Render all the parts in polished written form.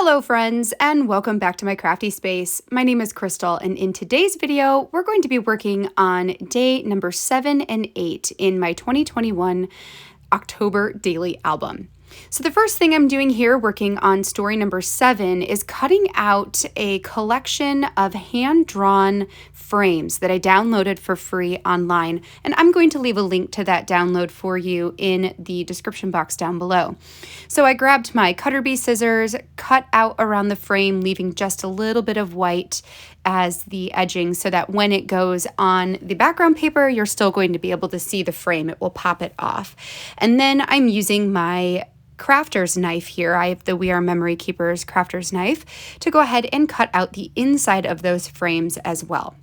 Hello friends, and welcome back to my crafty space. My name is Crystal, and in today's video, we're going to be working on day number 7 and 8 in my 2021 October daily album. So the first thing I'm doing here, working on story number 7, is cutting out a collection of hand-drawn frames that I downloaded for free online, and I'm going to leave a link to that download for you in the description box down below. So I grabbed my cutter bee scissors, cut out around the frame, leaving just a little bit of white as the edging so that when it goes on the background paper, you're still going to be able to see the frame. It will pop it off. And then I'm using my crafter's knife here. I have the We Are Memory Keepers crafter's knife to go ahead and cut out the inside of those frames as well.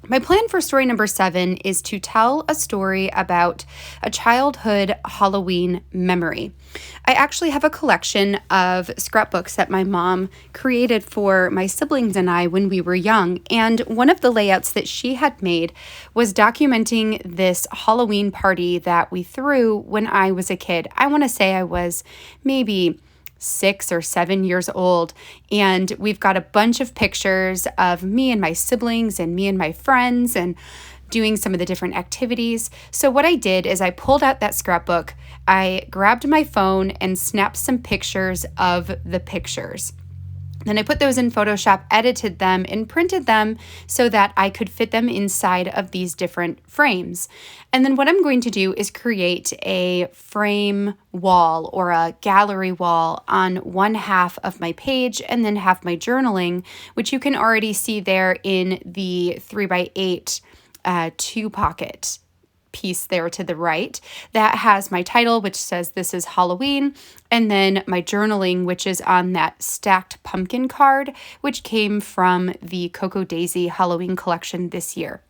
My plan for story number 7 is to tell a story about a childhood Halloween memory. I actually have a collection of scrapbooks that my mom created for my siblings and I when we were young, and one of the layouts that she had made was documenting this Halloween party that we threw when I was a kid. I want to say I was maybe 6 or 7 years old, and we've got a bunch of pictures of me and my siblings and me and my friends and doing some of the different activities. So what I did is I pulled out that scrapbook, I grabbed my phone and snapped some pictures of the pictures. Then I put those in Photoshop, edited them, and printed them so that I could fit them inside of these different frames. And then what I'm going to do is create a frame wall or a gallery wall on one half of my page and then have my journaling, which you can already see there in the 3x8 2 pocket piece there to the right that has my title, which says this is Halloween, and then my journaling, which is on that stacked pumpkin card, which came from the Cocoa Daisy Halloween collection this year.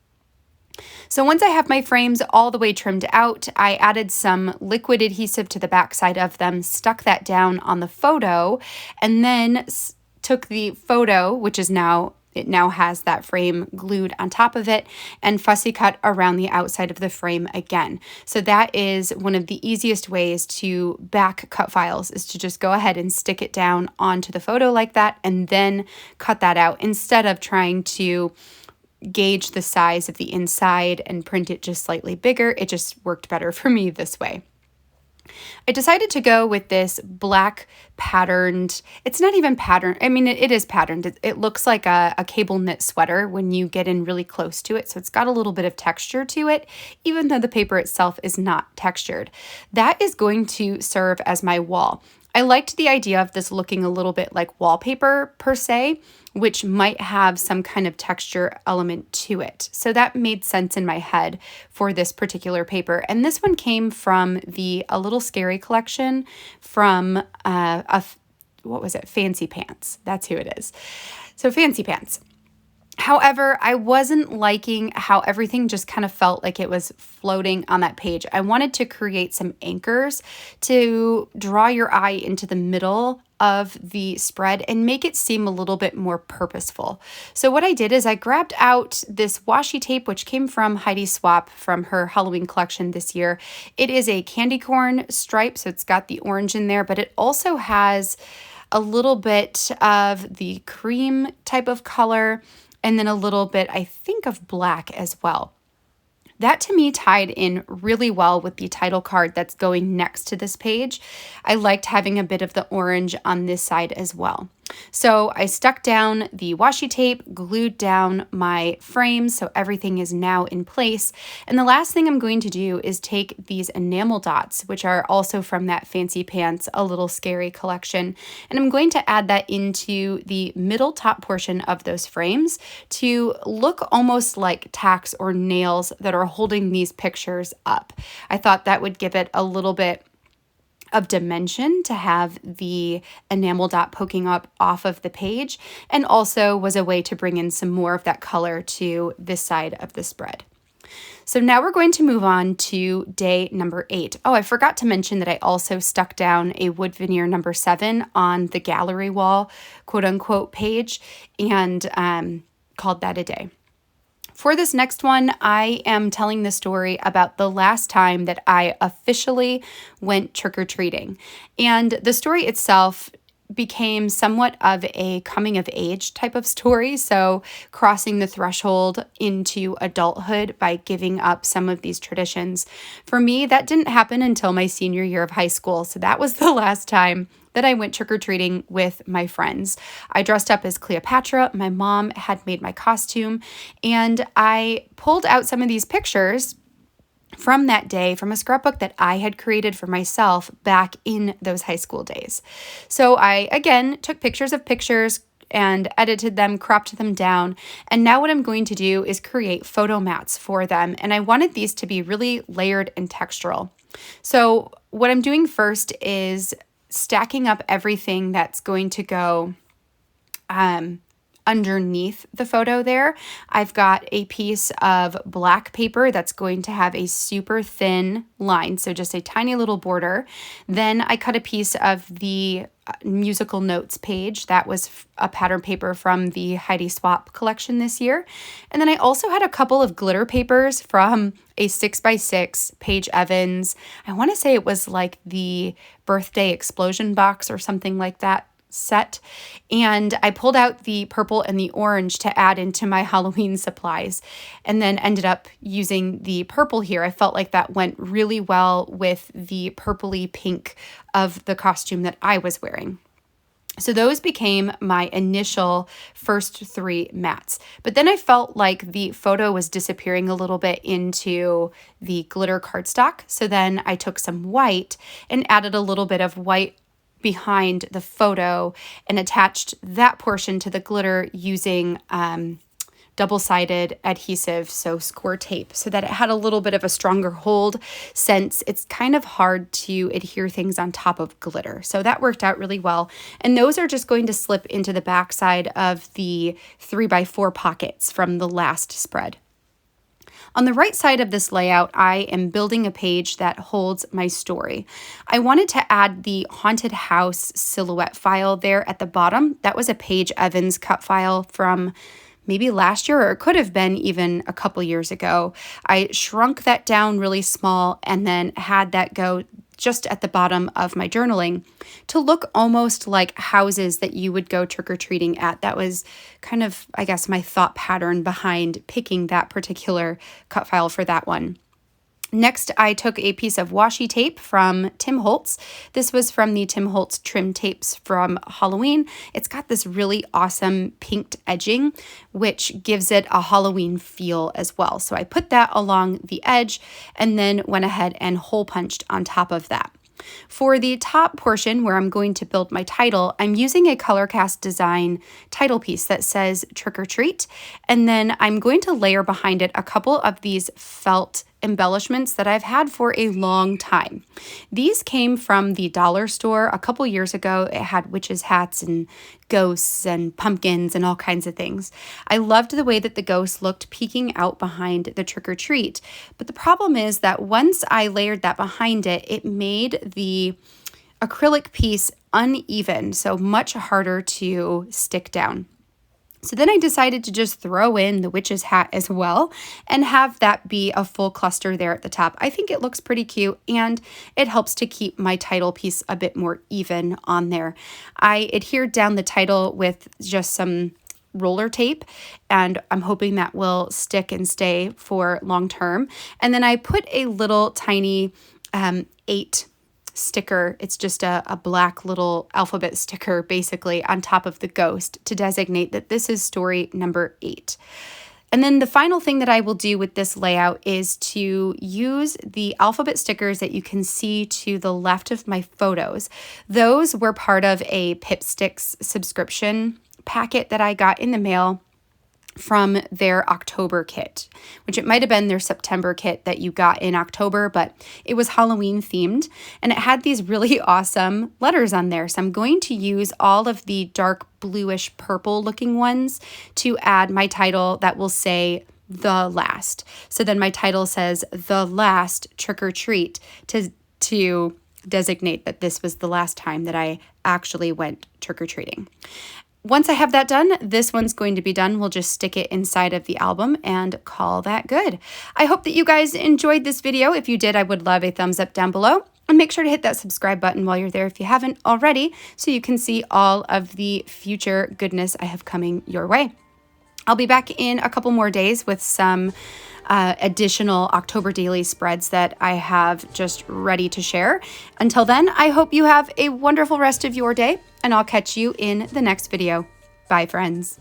So once I have my frames all the way trimmed out, I added some liquid adhesive to the back side of them, stuck that down on the photo, and then took the photo, which is now it now has that frame glued on top of it, and fussy cut around the outside of the frame again. So that is one of the easiest ways to back cut files, is to just go ahead and stick it down onto the photo like that and then cut that out instead of trying to gauge the size of the inside and print it just slightly bigger. It just worked better for me this way. I decided to go with this black patterned, it's not even patterned, I mean, it is patterned. It looks like a cable knit sweater when you get in really close to it. So it's got a little bit of texture to it, even though the paper itself is not textured. That is going to serve as my wall. I liked the idea of this looking a little bit like wallpaper per se, which might have some kind of texture element to it. So that made sense in my head for this particular paper. And this one came from the A Little Scary collection from what was it? Fancy Pants. That's who it is. So Fancy Pants. However, I wasn't liking how everything just kind of felt like it was floating on that page. I wanted to create some anchors to draw your eye into the middle of the spread and make it seem a little bit more purposeful. So what I did is I grabbed out this washi tape, which came from Heidi Swap from her Halloween collection this year. It is a candy corn stripe, so it's got the orange in there, but it also has a little bit of the cream type of color, and then a little bit, I think, of black as well. That to me tied in really well with the title card that's going next to this page. I liked having a bit of the orange on this side as well. So I stuck down the washi tape, glued down my frames, so everything is now in place. And the last thing I'm going to do is take these enamel dots, which are also from that Fancy Pants A Little Scary collection, and I'm going to add that into the middle top portion of those frames to look almost like tacks or nails that are holding these pictures up. I thought that would give it a little bit of dimension to have the enamel dot poking up off of the page, and also was a way to bring in some more of that color to this side of the spread. So now we're going to move on to day number 8. Oh, I forgot to mention that I also stuck down a wood veneer number 7 on the gallery wall, quote unquote, page, and called that a day. For this next one, I am telling the story about the last time that I officially went trick-or-treating. And the story itself became somewhat of a coming of age type of story. So crossing the threshold into adulthood by giving up some of these traditions. For me, that didn't happen until my senior year of high school. So that was the last time that I went trick-or-treating with my friends. I dressed up as Cleopatra. My mom had made my costume, and I pulled out some of these pictures from that day from a scrapbook that I had created for myself back in those high school days. So I, again, took pictures of pictures and edited them, cropped them down. And now what I'm going to do is create photo mats for them. And I wanted these to be really layered and textural. So what I'm doing first is stacking up everything that's going to go underneath the photo there. I've got a piece of black paper that's going to have a super thin line, so just a tiny little border. Then I cut a piece of the musical notes page. That was a pattern paper from the Heidi Swap collection this year. And then I also had a couple of glitter papers from a 6x6 Paige Evans. I want to say it was like the birthday explosion box or something like that set. And I pulled out the purple and the orange to add into my Halloween supplies, and then ended up using the purple here. I felt like that went really well with the purpley pink of the costume that I was wearing. So those became my initial first 3 mats. But then I felt like the photo was disappearing a little bit into the glitter cardstock. So then I took some white and added a little bit of white behind the photo and attached that portion to the glitter using double-sided adhesive, so score tape, so that it had a little bit of a stronger hold, since it's kind of hard to adhere things on top of glitter. So that worked out really well. And those are just going to slip into the backside of the 3x4 pockets from the last spread. On the right side of this layout, I am building a page that holds my story. I wanted to add the haunted house silhouette file there at the bottom. That was a Paige Evans cut file from maybe last year, or it could have been even a couple years ago. I shrunk that down really small and then had that go just at the bottom of my journaling to look almost like houses that you would go trick-or-treating at. That was kind of, I guess, my thought pattern behind picking that particular cut file for that one. Next, I took a piece of washi tape from Tim Holtz. This was from the Tim Holtz trim tapes from Halloween. It's got this really awesome pinked edging, which gives it a Halloween feel as well. So I put that along the edge and then went ahead and hole punched on top of that. For the top portion where I'm going to build my title, I'm using a ColorCast design title piece that says Trick or Treat, and then I'm going to layer behind it a couple of these felt embellishments that I've had for a long time. These came from the dollar store a couple years ago. It had witches' hats and ghosts and pumpkins and all kinds of things. I loved the way that the ghost looked peeking out behind the trick or treat, but the problem is that once I layered that behind it, it made the acrylic piece uneven, so much harder to stick down. So then I decided to just throw in the witch's hat as well and have that be a full cluster there at the top. I think it looks pretty cute, and it helps to keep my title piece a bit more even on there. I adhered down the title with just some roller tape, and I'm hoping that will stick and stay for long term. And then I put a little tiny 8 sticker. It's just a black little alphabet sticker basically on top of the ghost to designate that this is story number 8. And then the final thing that I will do with this layout is to use the alphabet stickers that you can see to the left of my photos. Those were part of a Pipsticks subscription packet that I got in the mail from their October kit, which it might have been their September kit that you got in October, but it was Halloween themed, and it had these really awesome letters on there. So I'm going to use all of the dark bluish purple looking ones to add my title that will say The Last. So then my title says The Last Trick or Treat to designate that this was the last time that I actually went trick-or-treating. Once I have that done, this one's going to be done. We'll just stick it inside of the album and call that good. I hope that you guys enjoyed this video. If you did, I would love a thumbs up down below. And make sure to hit that subscribe button while you're there if you haven't already, so you can see all of the future goodness I have coming your way. I'll be back in a couple more days with some additional October daily spreads that I have just ready to share. Until then, I hope you have a wonderful rest of your day, and I'll catch you in the next video. Bye, friends.